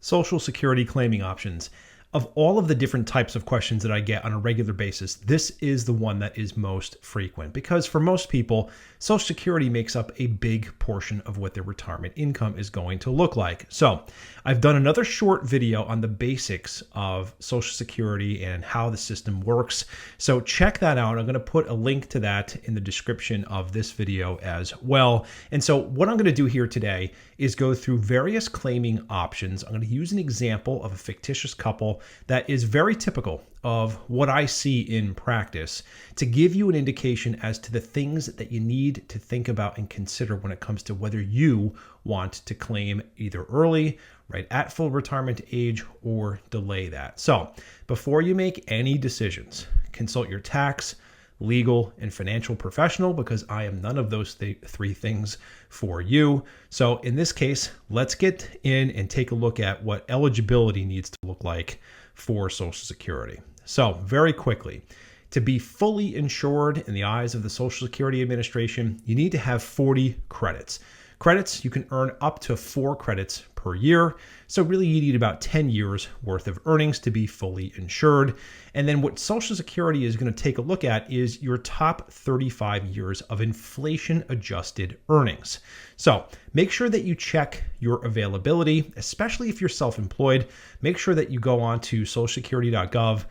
Social Security claiming options. Of all of the different types of questions that I get on a regular basis, this is the one that is most frequent because for most people, Social Security makes up a big portion of what their retirement income is going to look like. So I've done another short video on the basics of Social Security and how the system works. So check that out. I'm going to put a link to that in the description of this video as well. And so what I'm going to do here today is go through various claiming options. I'm going to use an example of a fictitious couple that is very typical of what I see in practice to give you an indication as to the things that you need to think about and consider when it comes to whether you want to claim either early, right at full retirement age, or delay that. So before you make any decisions, consult your tax, legal, and financial professional because I am none of those three things for you. So in this case, let's get in and take a look at what eligibility needs to look like for Social Security. So very quickly, to be fully insured in the eyes of the Social Security Administration, you need to have 40 credits. Credits, you can earn up to 4 credits per year. So really you need about 10 years worth of earnings to be fully insured. And then what Social Security is going to take a look at is your top 35 years of inflation adjusted earnings. So make sure that you check your availability, especially if you're self-employed. Make sure that you go on to socialsecurity.gov,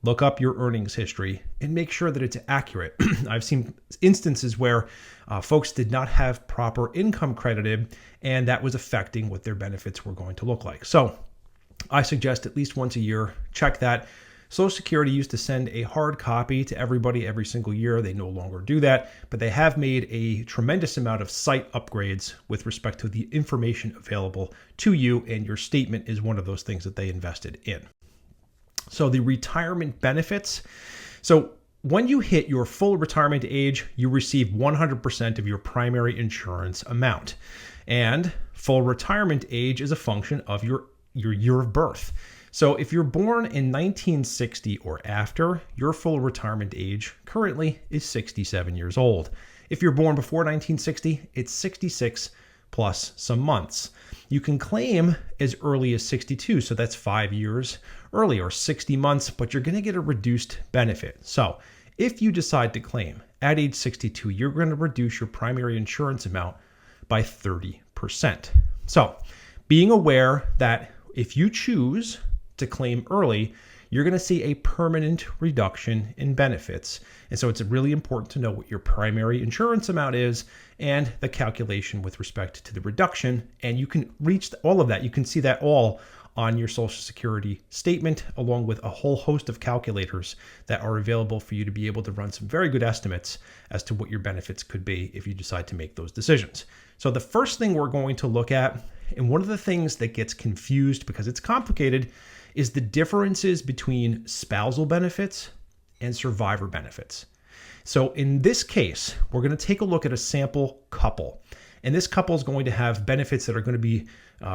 look up your earnings history, and make sure that it's accurate. I've seen instances where folks did not have proper income credited, and that was affecting what their benefits were going to look like. So I suggest at least once a year, check that. Social Security used to send a hard copy to everybody every single year. They no longer do that, but they have made a tremendous amount of site upgrades with respect to the information available to you, and your statement is one of those things that they invested in. So the retirement benefits. So when you hit your full retirement age, you receive 100% of your primary insurance amount. And full retirement age is a function of your year of birth. So if you're born in 1960 or after, your full retirement age currently is 67 years old. If you're born before 1960, it's 66 plus some months. You can claim as early as 62, so that's 5 years early, or 60 months, but you're going to get a reduced benefit. So if you decide to claim at age 62, you're going to reduce your primary insurance amount by 30%. So being aware that if you choose to claim early, you're going to see a permanent reduction in benefits. And so it's really important to know what your primary insurance amount is and the calculation with respect to the reduction. And you can reach all of that. You can see that all on your Social Security statement, along with a whole host of calculators that are available for you to be able to run some very good estimates as to what your benefits could be if you decide to make those decisions. So the first thing we're going to look at, and one of the things that gets confused because it's complicated, is the differences between spousal benefits and survivor benefits. So in this case, we're going to take a look at a sample couple. And this couple is going to have benefits that are going to be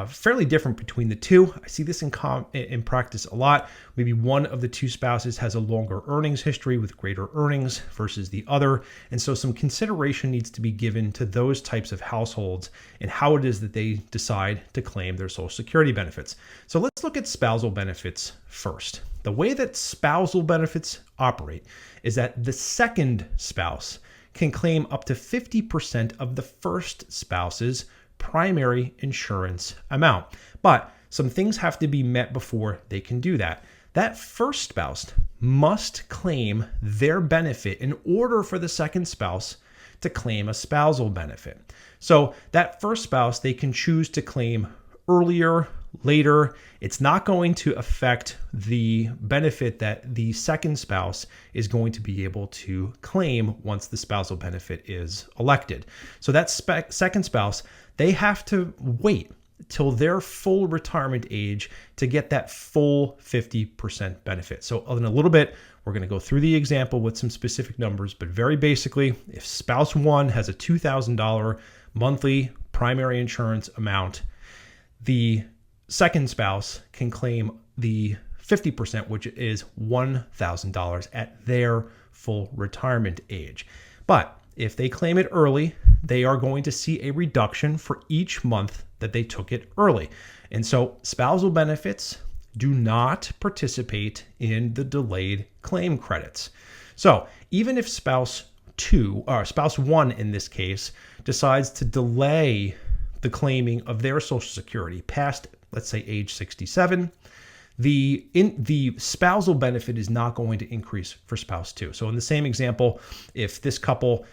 fairly different between the two. I see this in practice a lot. Maybe one of the two spouses has a longer earnings history with greater earnings versus the other. And so some consideration needs to be given to those types of households and how it is that they decide to claim their Social Security benefits. So let's look at spousal benefits first. The way that spousal benefits operate is that the second spouse can claim up to 50% of the first spouse's primary insurance amount. But some things have to be met before they can do that. That first spouse must claim their benefit in order for the second spouse to claim a spousal benefit. So that first spouse, they can choose to claim earlier, later. It's not going to affect the benefit that the second spouse is going to be able to claim once the spousal benefit is elected. So that second spouse, they have to wait till their full retirement age to get that full 50% benefit. So in a little bit, we're going to go through the example with some specific numbers, but very basically, if spouse one has a $2,000 monthly primary insurance amount, the second spouse can claim the 50%, which is $1,000 at their full retirement age. But if they claim it early, they are going to see a reduction for each month that they took it early. And so spousal benefits do not participate in the delayed claim credits. So even if spouse one in this case decides to delay the claiming of their Social Security past, let's say, age 67, the spousal benefit is not going to increase for spouse 2. So in the same example, if this couple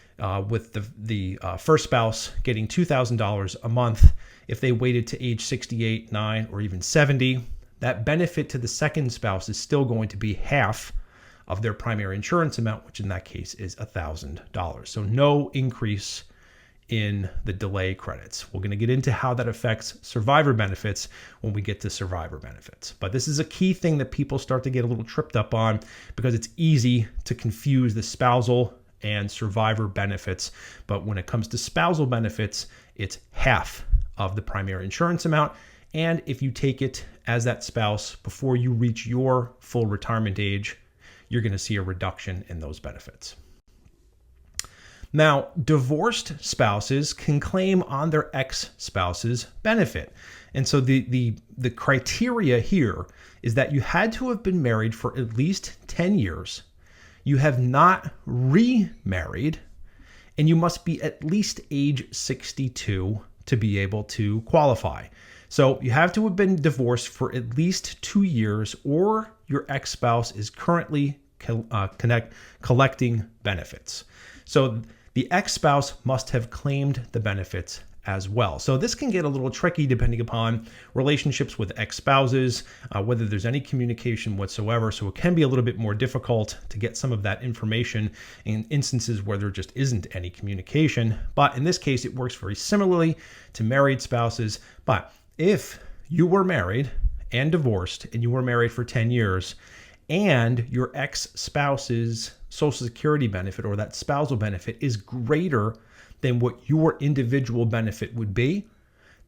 with the first spouse getting $2,000 a month, if they waited to age 68, 9, or even 70, that benefit to the second spouse is still going to be half of their primary insurance amount, which in that case is $1,000. So no increase in the delay credits. We're going to get into how that affects survivor benefits when we get to survivor benefits. But this is a key thing that people start to get a little tripped up on because it's easy to confuse the spousal and survivor benefits. But when it comes to spousal benefits, it's half of the primary insurance amount. And if you take it as that spouse before you reach your full retirement age, you're going to see a reduction in those benefits. Now, divorced spouses can claim on their ex-spouse's benefit. And so the criteria here is that you had to have been married for at least 10 years, you have not remarried, and you must be at least age 62 to be able to qualify. So you have to have been divorced for at least 2 years, or your ex-spouse is currently collecting benefits. So the ex-spouse must have claimed the benefits as well. So this can get a little tricky depending upon relationships with ex-spouses, whether there's any communication whatsoever. So it can be a little bit more difficult to get some of that information in instances where there just isn't any communication. But in this case, it works very similarly to married spouses. But if you were married and divorced and you were married for 10 years and your ex-spouse's Social Security benefit or that spousal benefit is greater than what your individual benefit would be,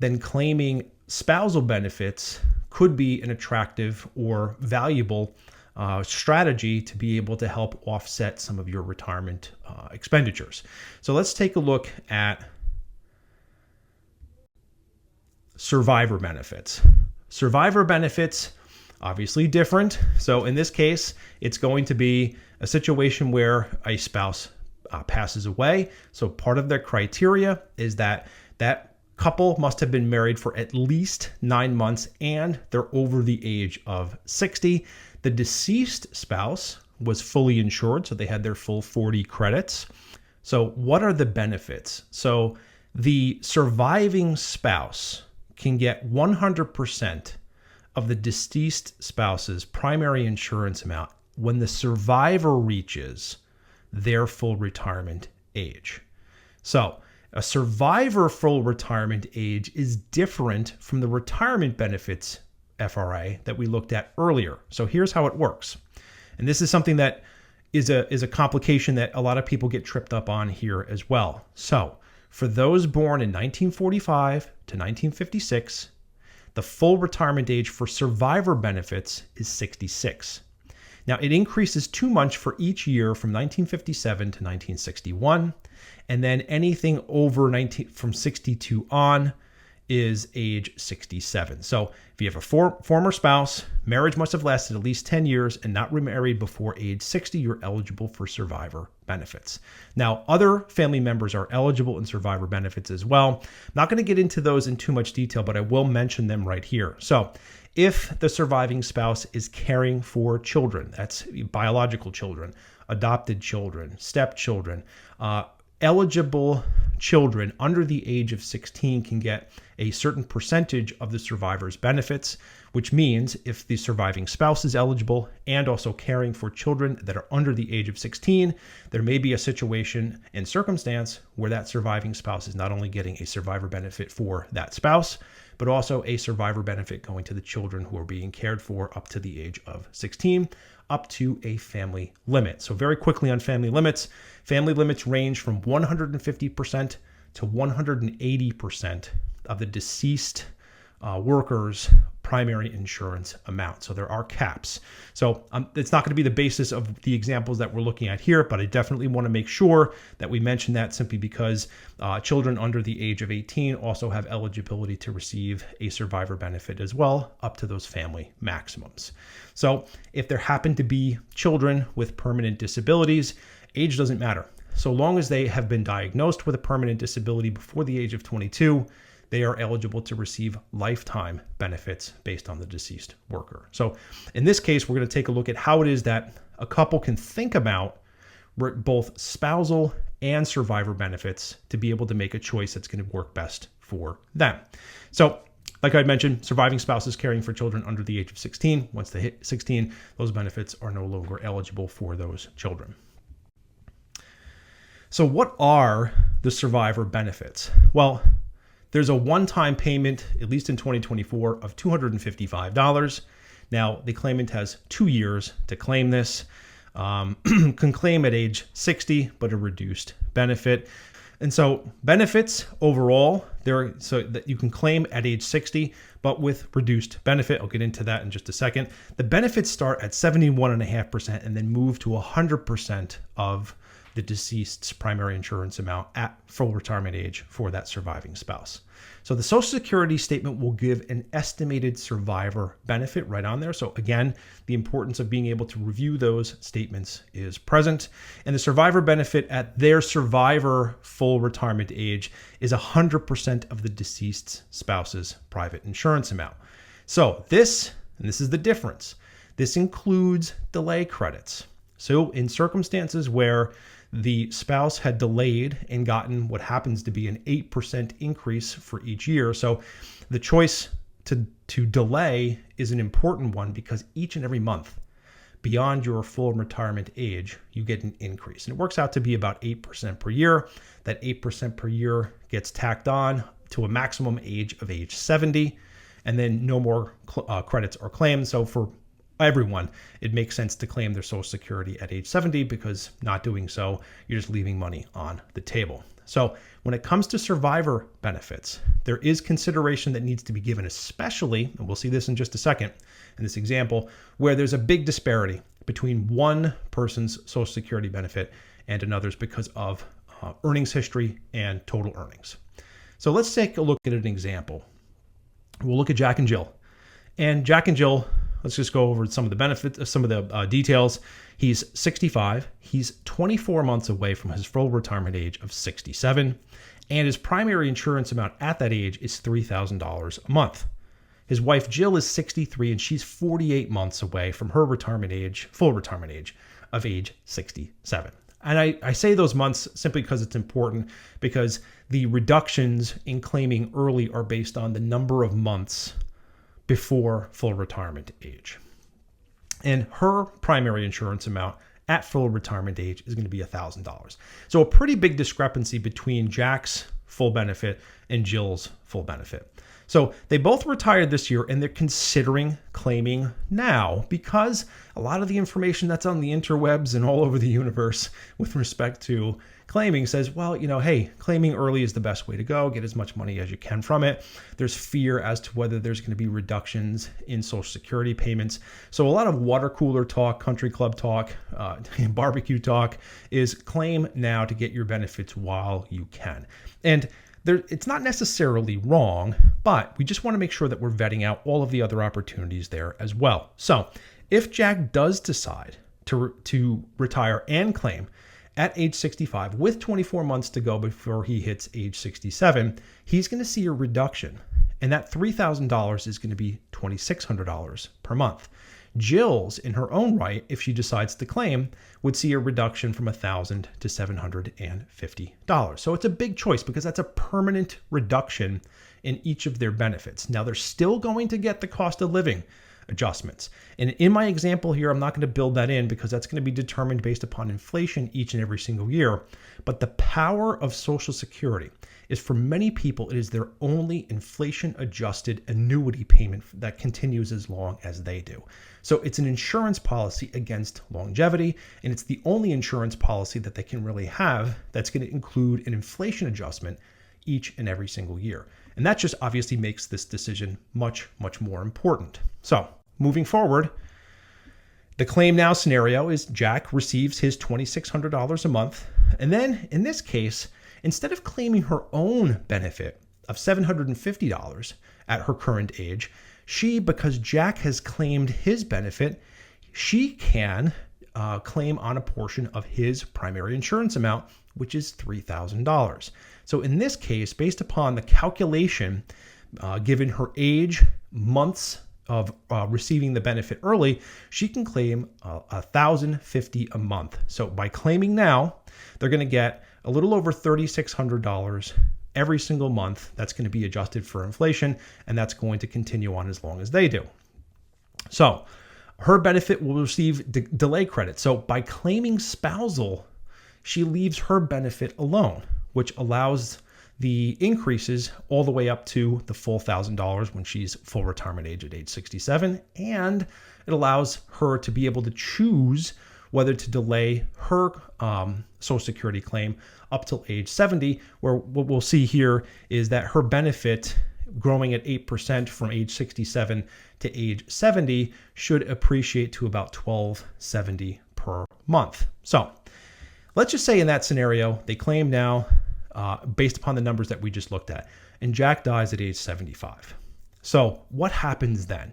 then claiming spousal benefits could be an attractive or valuable strategy to be able to help offset some of your retirement expenditures. So let's take a look at survivor benefits. Survivor benefits, obviously different. So in this case, it's going to be a situation where a spouse passes away. So part of their criteria is that that couple must have been married for at least 9 months and they're over the age of 60. The deceased spouse was fully insured, so they had their full 40 credits. So what are the benefits? So the surviving spouse can get 100% of the deceased spouse's primary insurance amount when the survivor reaches their full retirement age. So a survivor full retirement age is different from the retirement benefits FRA that we looked at earlier. So here's how it works. And this is something that is a complication that a lot of people get tripped up on here as well. So for those born in 1945 to 1956, the full retirement age for survivor benefits is 66. Now, it increases 2 months for each year from 1957 to 1961, and then anything over from 62 on is age 67. So if you have a former spouse, marriage must have lasted at least 10 years and not remarried before age 60, you're eligible for survivor benefits. Now, other family members are eligible in survivor benefits as well. I'm not going to get into those in too much detail, but I will mention them right here. So if the surviving spouse is caring for children, that's biological children, adopted children, stepchildren, eligible children under the age of 16 can get a certain percentage of the survivor's benefits, which means if the surviving spouse is eligible and also caring for children that are under the age of 16, there may be a situation and circumstance where that surviving spouse is not only getting a survivor benefit for that spouse, but also a survivor benefit going to the children who are being cared for up to the age of 16, up to a family limit. So very quickly on family limits range from 150% to 180% of the deceased worker's primary insurance amount. So there are caps. So it's not going to be the basis of the examples that we're looking at here, but I definitely want to make sure that we mention that simply because children under the age of 18 also have eligibility to receive a survivor benefit as well, up to those family maximums. So if there happen to be children with permanent disabilities, age doesn't matter. So long as they have been diagnosed with a permanent disability before the age of 22, they are eligible to receive lifetime benefits based on the deceased worker. So in this case, we're going to take a look at how it is that a couple can think about both spousal and survivor benefits to be able to make a choice that's going to work best for them. So like I mentioned, surviving spouses caring for children under the age of 16. Once they hit 16, those benefits are no longer eligible for those children. So what are the survivor benefits? Well, there's a one-time payment, at least in 2024, of $255. Now, the claimant has 2 years to claim this. Can claim at age 60, but a reduced benefit. And so benefits overall, so that you can claim at age 60, but with reduced benefit. I'll get into that in just a second. The benefits start at 71.5% and then move to 100% of the deceased's primary insurance amount at full retirement age for that surviving spouse. So the Social Security statement will give an estimated survivor benefit right on there. So again, the importance of being able to review those statements is present. And the survivor benefit at their survivor full retirement age is 100% of the deceased spouse's private insurance amount. So this is the difference, this includes delay credits. So in circumstances where the spouse had delayed and gotten what happens to be an 8% increase for each year. So the choice to delay is an important one because each and every month beyond your full retirement age, you get an increase. And it works out to be about 8% per year. That 8% per year gets tacked on to a maximum age of age 70, and then no more credits are claimed. So for everyone, it makes sense to claim their Social Security at age 70 because not doing so, you're just leaving money on the table. So when it comes to survivor benefits, there is consideration that needs to be given, especially, and we'll see this in just a second in this example, where there's a big disparity between one person's Social Security benefit and another's because of earnings history and total earnings. So let's take a look at an example. We'll look at Jack and Jill. And Jack and Jill, let's just go over some of the benefits, some of the details. He's 65. He's 24 months away from his full retirement age of 67. And his primary insurance amount at that age is $3,000 a month. His wife, Jill, is 63, and she's 48 months away from her retirement age, full retirement age of age 67. And I say those months simply because it's important, because the reductions in claiming early are based on the number of months before full retirement age. And her primary insurance amount at full retirement age is going to be $1,000. So a pretty big discrepancy between Jack's full benefit and Jill's full benefit. So they both retired this year and they're considering claiming now because a lot of the information that's on the interwebs and all over the universe with respect to claiming says, well, hey, claiming early is the best way to go. Get as much money as you can from it. There's fear as to whether there's going to be reductions in Social Security payments. So a lot of water cooler talk, country club talk, barbecue talk is claim now to get your benefits while you can. And it's not necessarily wrong, but we just want to make sure that we're vetting out all of the other opportunities there as well. So if Jack does decide to retire and claim at age 65 with 24 months to go before he hits age 67, he's going to see a reduction. And that $3,000 is going to be $2,600 per month. Jill's, in her own right, if she decides to claim, would see a reduction from $1,000 to $750. So it's a big choice because that's a permanent reduction in each of their benefits. Now, they're still going to get the cost of living adjustments. And in my example here, I'm not going to build that in because that's going to be determined based upon inflation each and every single year. But the power of Social Security is, for many people, it is their only inflation-adjusted annuity payment that continues as long as they do. So it's an insurance policy against longevity, and it's the only insurance policy that they can really have that's going to include an inflation adjustment each and every single year. And that just obviously makes this decision much, much more important. So moving forward, the claim now scenario is Jack receives his $2,600 a month. And then in this case, instead of claiming her own benefit of $750 at her current age, because Jack has claimed his benefit, she can claim on a portion of his primary insurance amount, which is $3,000. So in this case, based upon the calculation, given her age, months of receiving the benefit early, she can claim $1,050 a month. So by claiming now, they're going to get a little over $3,600 every single month. That's going to be adjusted for inflation, and that's going to continue on as long as they do. So her benefit will receive delay credit. So by claiming spousal, she leaves her benefit alone, which allows the increases all the way up to the full $1,000 when she's full retirement age at age 67. And it allows her to be able to choose whether to delay her Social Security claim up till age 70, where what we'll see here is that her benefit growing at 8% from age 67 to age 70 should appreciate to about $1,270 per month. So let's just say in that scenario, they claim now based upon the numbers that we just looked at, and Jack dies at age 75. So what happens then?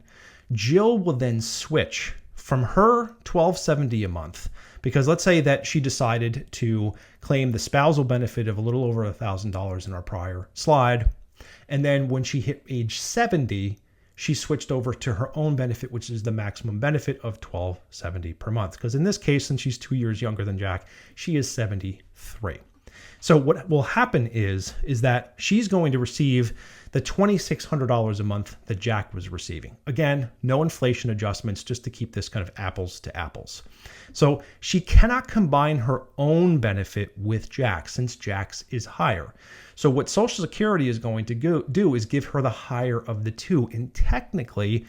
Jill will then switch from her $1,270 a month, because let's say that she decided to claim the spousal benefit of a little over $1,000 in our prior slide. And then when she hit age 70, she switched over to her own benefit, which is the maximum benefit of $1,270 per month. Because in this case, since she's 2 years younger than Jack, she is 73. So what will happen is that she's going to receive the $2,600 a month that Jack was receiving. Again, no inflation adjustments, just to keep this kind of apples to apples. So she cannot combine her own benefit with Jack's, since Jack's is higher. So what Social Security is going to do is give her the higher of the two. And technically,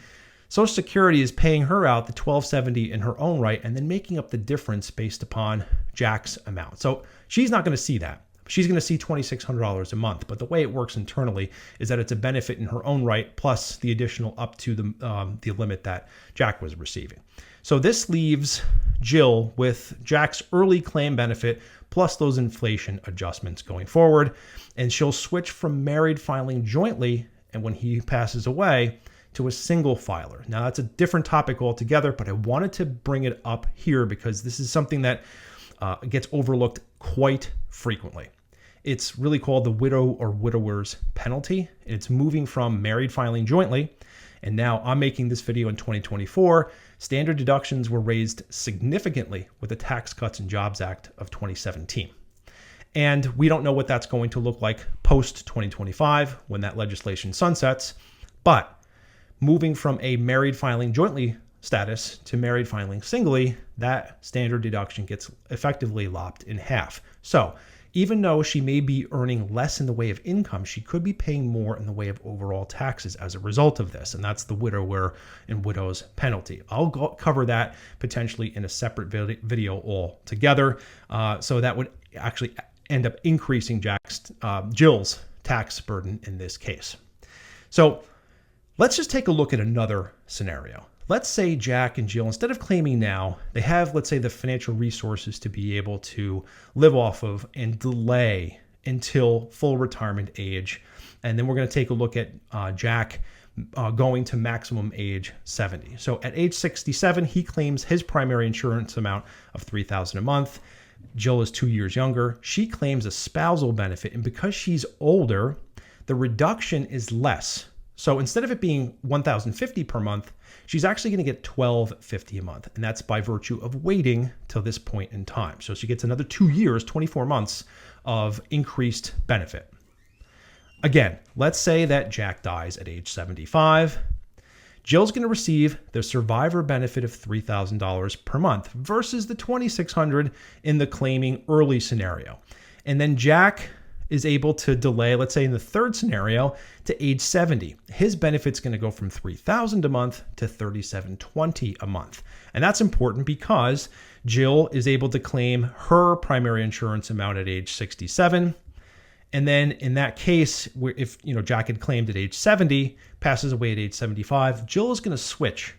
Social Security is paying her out the $1,270 in her own right and then making up the difference based upon Jack's amount. So she's not going to see that. She's going to see $2,600 a month. But the way it works internally is that it's a benefit in her own right plus the additional up to the limit that Jack was receiving. So this leaves Jill with Jack's early claim benefit plus those inflation adjustments going forward. And she'll switch from married filing jointly, and when he passes away, to a single filer. Now, that's a different topic altogether, but I wanted to bring it up here because this is something that gets overlooked quite frequently. It's really called the widow or widower's penalty. It's moving from married filing jointly. And now I'm making this video in 2024. Standard deductions were raised significantly with the Tax Cuts and Jobs Act of 2017. And we don't know what that's going to look like post 2025 when that legislation sunsets. But moving from a married filing jointly status to married filing singly, that standard deduction gets effectively lopped in half. So even though she may be earning less in the way of income, she could be paying more in the way of overall taxes as a result of this. And that's the widower and widow's penalty. I'll cover that potentially in a separate video altogether. So that would actually end up increasing Jill's tax burden in this case. So let's just take a look at another scenario. Let's say Jack and Jill, instead of claiming now, they have, let's say, the financial resources to be able to live off of and delay until full retirement age. And then we're going to take a look at Jack going to maximum age 70. So at age 67, he claims his primary insurance amount of $3,000 a month. Jill is 2 years younger. She claims a spousal benefit. And because she's older, the reduction is less. So instead of it being $1,050 per month, she's actually going to get $1,250 a month. And that's by virtue of waiting till this point in time. So she gets another 2 years, 24 months of increased benefit. Again, let's say that Jack dies at age 75. Jill's going to receive the survivor benefit of $3,000 per month versus the $2,600 in the claiming early scenario. And then Jack is able to delay, let's say in the third scenario, to age 70. His benefit's going to go from $3,000 a month to $3,720 a month. And that's important because Jill is able to claim her primary insurance amount at age 67. And then in that case, where if Jack had claimed at age 70, passes away at age 75, Jill is going to switch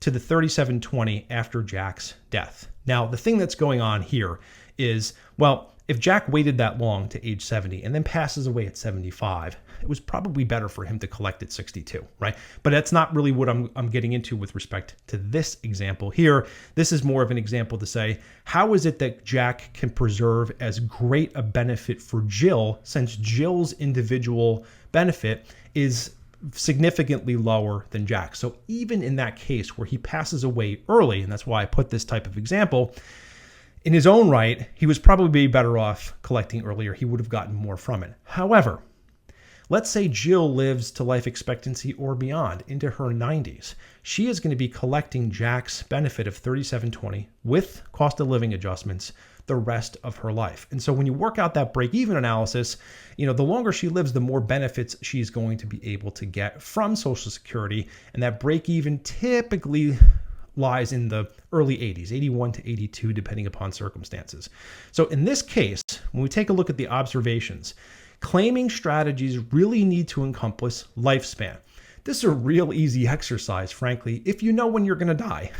to the 3720 after Jack's death. Now, the thing that's going on here is, well, if Jack waited that long to age 70 and then passes away at 75, it was probably better for him to collect at 62, right? But that's not really what I'm getting into with respect to this example here. This is more of an example to say, how is it that Jack can preserve as great a benefit for Jill, since Jill's individual benefit is significantly lower than Jack? So even in that case where he passes away early, and that's why I put this type of example, in his own right, he was probably better off collecting earlier. He would have gotten more from it. However, let's say Jill lives to life expectancy or beyond into her 90s. She is going to be collecting Jack's benefit of 3720 with cost of living adjustments the rest of her life. And so when you work out that break-even analysis, the longer she lives, the more benefits she's going to be able to get from Social Security. And that break-even typically lies in the early 80s, 81 to 82, depending upon circumstances. So in this case, when we take a look at the observations, claiming strategies really need to encompass lifespan. This is a real easy exercise, frankly, if you know when you're going to die.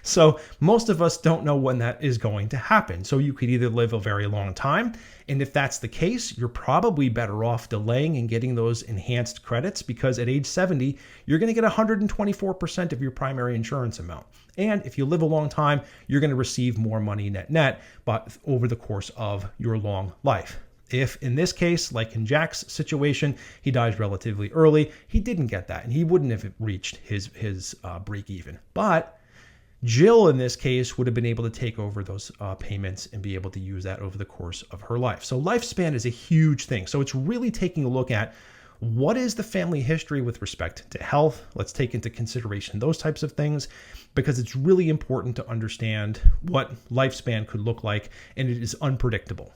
So most of us don't know when that is going to happen. So you could either live a very long time, and if that's the case, you're probably better off delaying and getting those enhanced credits, because at age 70, you're going to get 124% of your primary insurance amount. And if you live a long time, you're going to receive more money net, but over the course of your long life. If in this case, like in Jack's situation, he dies relatively early, he didn't get that, and he wouldn't have reached his break even. But Jill, in this case, would have been able to take over those payments and be able to use that over the course of her life. So lifespan is a huge thing. So it's really taking a look at what is the family history with respect to health. Let's take into consideration those types of things, because it's really important to understand what lifespan could look like, and it is unpredictable.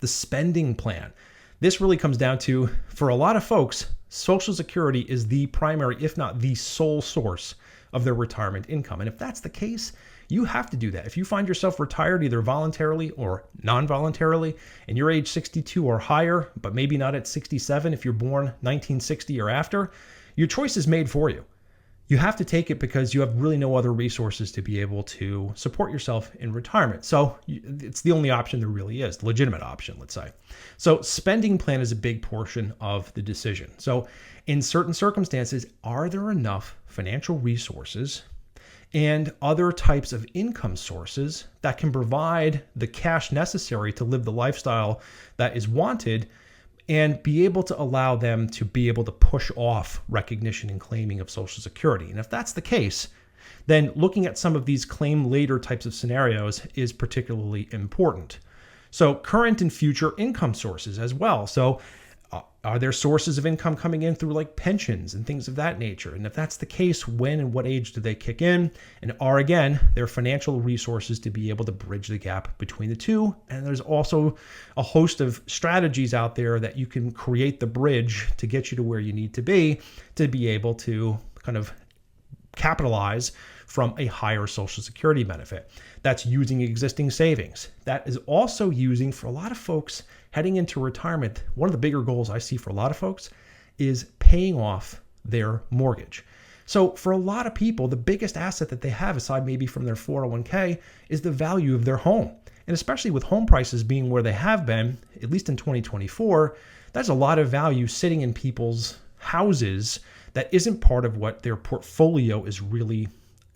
The spending plan. This really comes down to, for a lot of folks, Social Security is the primary, if not the sole source of their retirement income. And if that's the case, you have to do that. If you find yourself retired either voluntarily or non-voluntarily, and you're age 62 or higher, but maybe not at 67 if you're born 1960 or after, your choice is made for you. You have to take it because you have really no other resources to be able to support yourself in retirement. So it's the only option there really is, the legitimate option, let's say. So spending plan is a big portion of the decision. So in certain circumstances, are there enough financial resources and other types of income sources that can provide the cash necessary to live the lifestyle that is wanted, and be able to allow them to be able to push off recognition and claiming of Social Security? And if that's the case, then looking at some of these claim later types of scenarios is particularly important. So current and future income sources as well. So are there sources of income coming in through like pensions and things of that nature? And if that's the case, when and what age do they kick in? And are, again, there financial resources to be able to bridge the gap between the two? And there's also a host of strategies out there that you can create the bridge to get you to where you need to be able to kind of capitalize from a higher Social Security benefit. That's using existing savings. That is also using, for a lot of folks heading into retirement, one of the bigger goals I see for a lot of folks is paying off their mortgage. So for a lot of people, the biggest asset that they have, aside maybe from their 401k, is the value of their home. And especially with home prices being where they have been, at least in 2024, that's a lot of value sitting in people's houses that isn't part of what their portfolio is really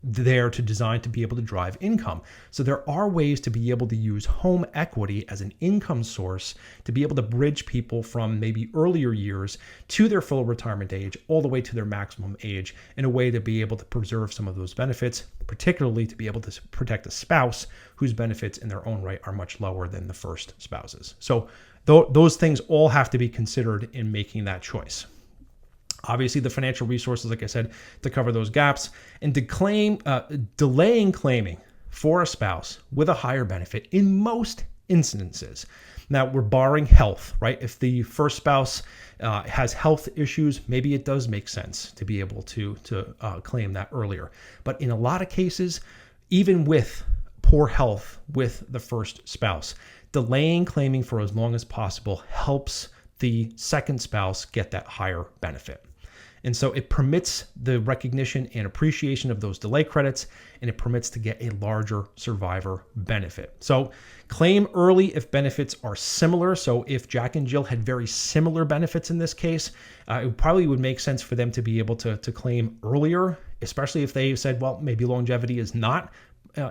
there to design to be able to drive income. So there are ways to be able to use home equity as an income source to be able to bridge people from maybe earlier years to their full retirement age, all the way to their maximum age, in a way to be able to preserve some of those benefits, particularly to be able to protect a spouse whose benefits in their own right are much lower than the first spouse's. So those things all have to be considered in making that choice. Obviously, the financial resources, like I said, to cover those gaps, and to claim, delaying claiming for a spouse with a higher benefit in most instances. Now, we're barring health, right? If the first spouse has health issues, maybe it does make sense to be able to claim that earlier. But in a lot of cases, even with poor health with the first spouse, delaying claiming for as long as possible helps the second spouse get that higher benefit. And so it permits the recognition and appreciation of those delay credits, and it permits to get a larger survivor benefit. So claim early if benefits are similar. So if Jack and Jill had very similar benefits in this case, it probably would make sense for them to be able to claim earlier, especially if they said, well, maybe longevity is not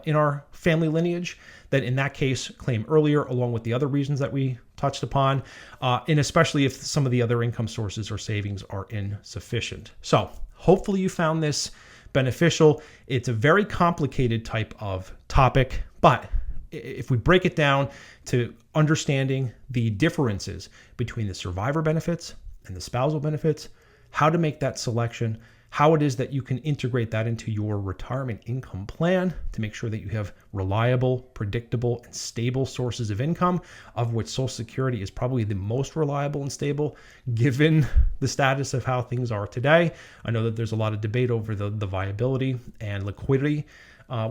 in our family lineage. Then in that case, claim earlier along with the other reasons that we touched upon, and especially if some of the other income sources or savings are insufficient. So hopefully you found this beneficial. It's a very complicated type of topic, but if we break it down to understanding the differences between the survivor benefits and the spousal benefits, how to make that selection, how it is that you can integrate that into your retirement income plan to make sure that you have reliable, predictable, and stable sources of income, of which Social Security is probably the most reliable and stable given the status of how things are today. I know that there's a lot of debate over the viability and liquidity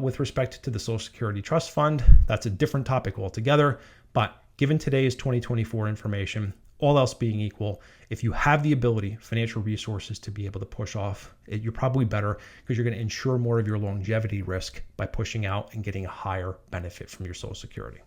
with respect to the Social Security Trust Fund. That's a different topic altogether, but given today's 2024 information, all else being equal, if you have the ability, financial resources to be able to push off, you're probably better because you're going to insure more of your longevity risk by pushing out and getting a higher benefit from your Social Security.